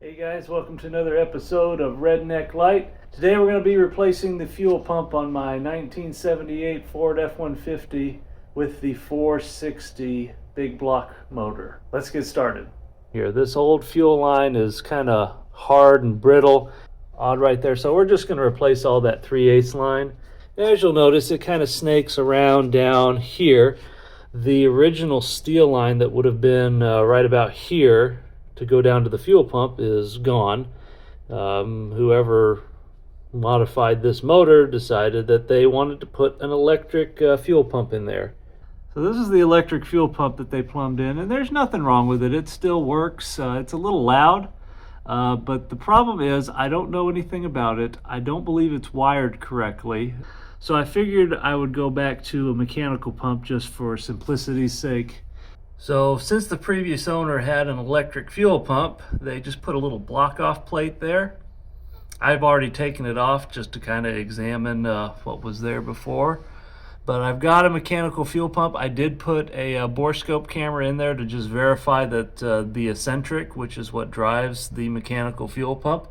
Hey guys, welcome to another episode of Redneck Light. Today we're going to be replacing the fuel pump on my 1978 Ford F150 with the 460 big block motor. Let's get started. Here, this old fuel line is kind of hard and brittle, odd right there, so we're just going to replace all that 3/8 line. As you'll notice, it kind of snakes around down here. The original steel line that would have been right about here to go down to the fuel pump is gone. Whoever modified this motor decided that they wanted to put an electric fuel pump in there. So this is the electric fuel pump that they plumbed in, and there's nothing wrong with it. It still works. It's a little loud, but the problem is I don't know anything about it. I don't believe it's wired correctly. So I figured I would go back to a mechanical pump just for simplicity's sake. So since the previous owner had an electric fuel pump, they just put a little block-off plate there. I've already taken it off just to kind of examine what was there before. But I've got a mechanical fuel pump. I did put a borescope camera in there to just verify that the eccentric, which is what drives the mechanical fuel pump,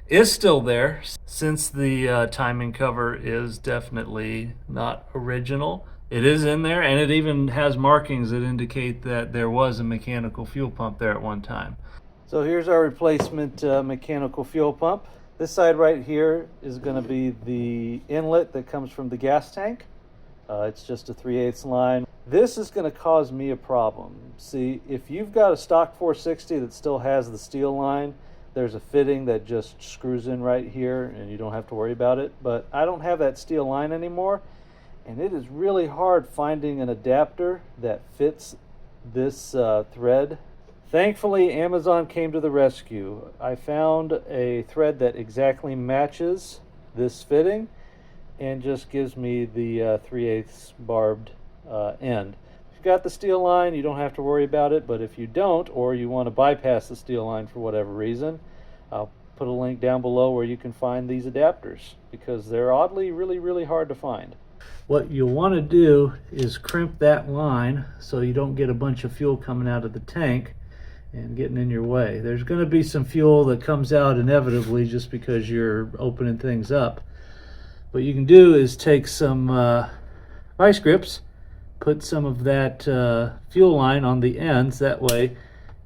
is still there, since the timing cover is definitely not original. It is in there, and it even has markings that indicate that there was a mechanical fuel pump there at one time. So here's our replacement mechanical fuel pump. This side right here is going to be the inlet that comes from the gas tank. It's just a 3/8 line. This is going to cause me a problem. See, if you've got a stock 460 that still has the steel line, there's a fitting that just screws in right here and you don't have to worry about it. But I don't have that steel line anymore, and it is really hard finding an adapter that fits this thread. Thankfully, Amazon came to the rescue. I found a thread that exactly matches this fitting and just gives me the 3/8 barbed end. If you've got the steel line, you don't have to worry about it, but if you don't, or you want to bypass the steel line for whatever reason, I'll put a link down below where you can find these adapters, because they're oddly really hard to find. What you'll want to do is crimp that line so you don't get a bunch of fuel coming out of the tank and getting in your way. There's going to be some fuel that comes out inevitably just because you're opening things up. What you can do is take some vice grips, put some of that fuel line on the ends. That way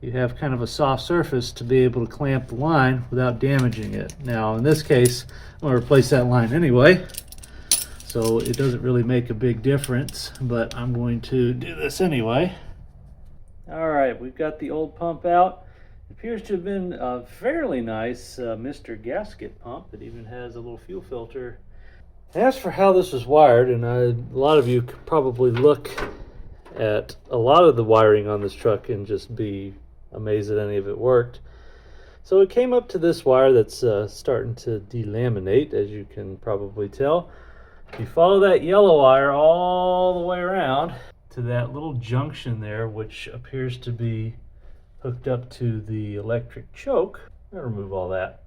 you have kind of a soft surface to be able to clamp the line without damaging it. Now in this case, I'm going to replace that line anyway, so it doesn't really make a big difference, but I'm going to do this anyway. Alright, we've got the old pump out. It appears to have been a fairly nice Mr. Gasket pump. It even has a little fuel filter. As for how this was wired, and a lot of you could probably look at a lot of the wiring on this truck and just be amazed that any of it worked. So it came up to this wire that's starting to delaminate, as you can probably tell. You follow that yellow wire all the way around to that little junction there, which appears to be hooked up to the electric choke. I'll remove all that.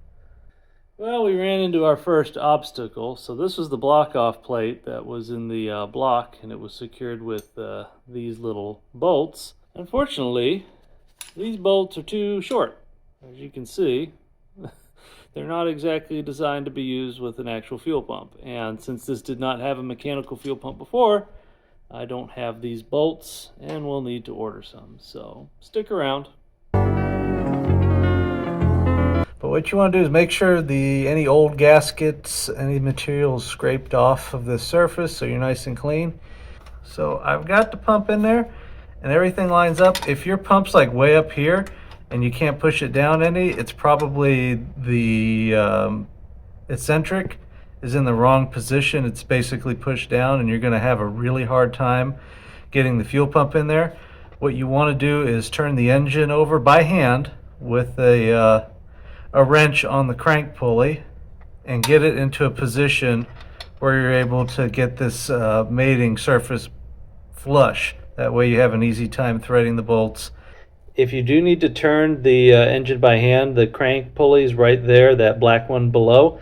Well, we ran into our first obstacle. So this was the block-off plate that was in the block, and it was secured with these little bolts. Unfortunately, these bolts are too short. As you can see, they're not exactly designed to be used with an actual fuel pump. And since this did not have a mechanical fuel pump before, I don't have these bolts, and we'll need to order some. So stick around. But what you want to do is make sure any old gaskets, any material is scraped off of the surface so you're nice and clean. So I've got the pump in there and everything lines up. If your pump's like way up here and you can't push it down any, it's probably the eccentric is in the wrong position. It's basically pushed down, and you're going to have a really hard time getting the fuel pump in there. What you want to do is turn the engine over by hand with a wrench on the crank pulley and get it into a position where you're able to get this mating surface flush. That way you have an easy time threading the bolts. If you do need to turn the engine by hand, the crank pulley is right there, that black one below.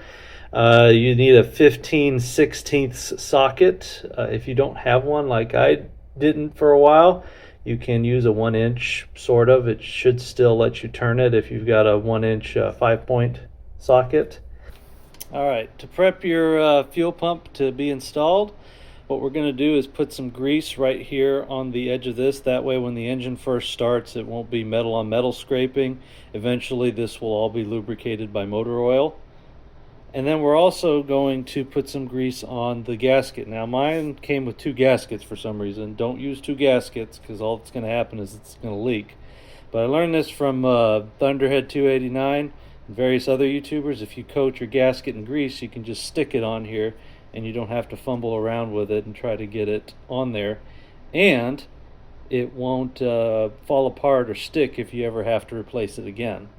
You need a 15/16 socket. If you don't have one, like I didn't for a while, you can use a 1-inch, sort of. It should still let you turn it if you've got a 1-inch 5-point socket. All right, to prep your fuel pump to be installed, what we're going to do is put some grease right here on the edge of this. That way when the engine first starts, it won't be metal on metal scraping. Eventually this will all be lubricated by motor oil. And then we're also going to put some grease on the gasket. Now mine came with 2 gaskets for some reason. Don't use 2 gaskets because all that's going to happen is it's going to leak. But I learned this from Thunderhead 289 and various other YouTubers. If you coat your gasket in grease, you can just stick it on here and you don't have to fumble around with it and try to get it on there. And it won't fall apart or stick if you ever have to replace it again.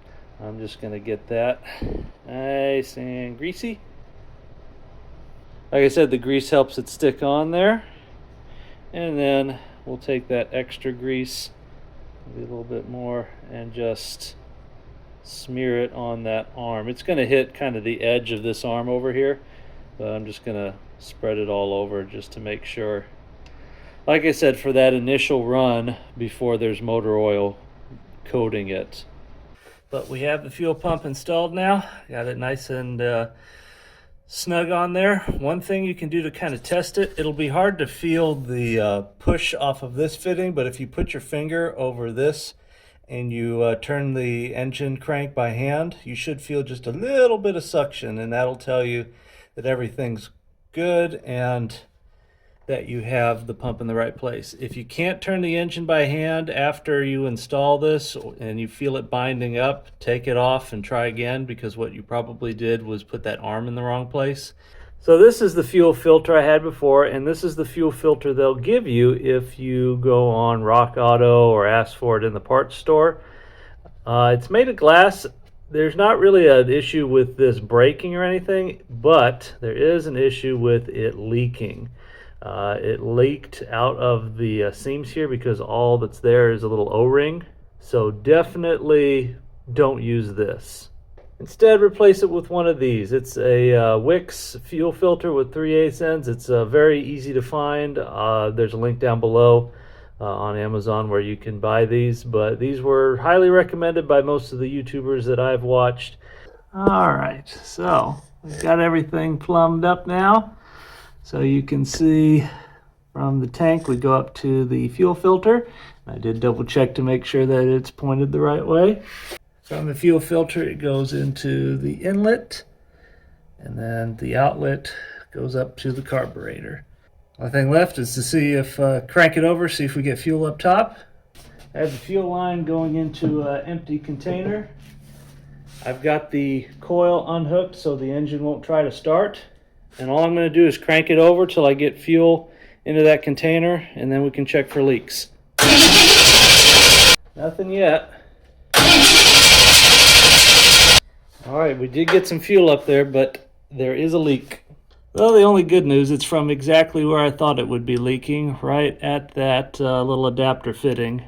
I'm just going to get that nice and greasy. Like I said, the grease helps it stick on there. And then we'll take that extra grease, maybe a little bit more, and just smear it on that arm. It's going to hit kind of the edge of this arm over here, but I'm just going to spread it all over just to make sure. Like I said, for that initial run before there's motor oil coating it. But we have the fuel pump installed now. Got it nice and snug on there. One thing you can do to kind of test it, it'll be hard to feel the push off of this fitting, but if you put your finger over this and you turn the engine crank by hand, you should feel just a little bit of suction, and that'll tell you that everything's good and that you have the pump in the right place. If you can't turn the engine by hand after you install this and you feel it binding up, take it off and try again, because what you probably did was put that arm in the wrong place. So this is the fuel filter I had before, and this is the fuel filter they'll give you if you go on Rock Auto or ask for it in the parts store. It's made of glass. There's not really an issue with this breaking or anything, but there is an issue with it leaking. It leaked out of the seams here because all that's there is a little O-ring. So definitely don't use this. Instead, replace it with one of these. It's a Wix fuel filter with 3/8 ends. It's very easy to find. There's a link down below on Amazon where you can buy these, but these were highly recommended by most of the YouTubers that I've watched. All right, so we've got everything plumbed up now. So you can see from the tank we go up to the fuel filter. I did double check to make sure that it's pointed the right way. From the fuel filter it goes into the inlet, and then the outlet goes up to the carburetor. Only thing left is to see if, crank it over, see if we get fuel up top. I have the fuel line going into an empty container. I've got the coil unhooked so the engine won't try to start. And all I'm going to do is crank it over till I get fuel into that container, and then we can check for leaks. Nothing yet. Alright, we did get some fuel up there, but there is a leak. Well, the only good news, it's from exactly where I thought it would be leaking, right at that little adapter fitting.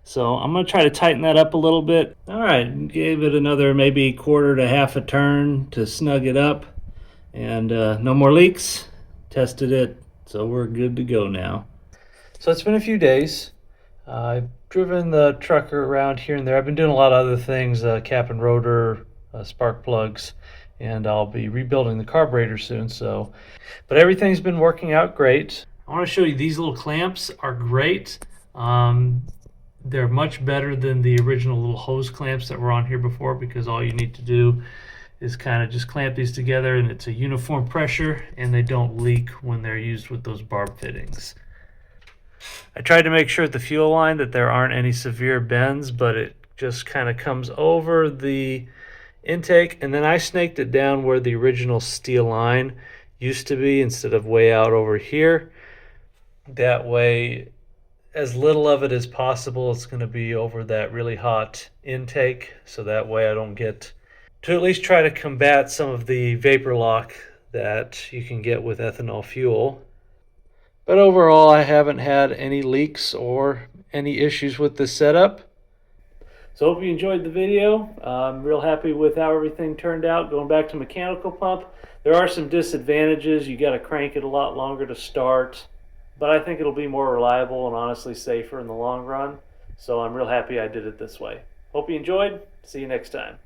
So I'm going to try to tighten that up a little bit. Alright, gave it another maybe quarter to half a turn to snug it up. And no more leaks. Tested it, so we're good to go now. So it's been a few days. I've driven the truck around here and there. I've been doing a lot of other things, cap and rotor, spark plugs, and I'll be rebuilding the carburetor soon. But everything's been working out great. I want to show you these little clamps are great. They're much better than the original little hose clamps that were on here before, because all you need to do is kind of just clamp these together and it's a uniform pressure, and they don't leak when they're used with those barb fittings. I tried to make sure at the fuel line that there aren't any severe bends, but it just kind of comes over the intake, and then I snaked it down where the original steel line used to be instead of way out over here. That way, as little of it as possible, it's going to be over that really hot intake, so that way I don't get to at least try to combat some of the vapor lock that you can get with ethanol fuel. But overall, I haven't had any leaks or any issues with this setup. So hope you enjoyed the video. I'm real happy with how everything turned out. Going back to mechanical pump, there are some disadvantages. You got to crank it a lot longer to start, but I think it'll be more reliable and honestly safer in the long run. So I'm real happy I did it this way. Hope you enjoyed. See you next time.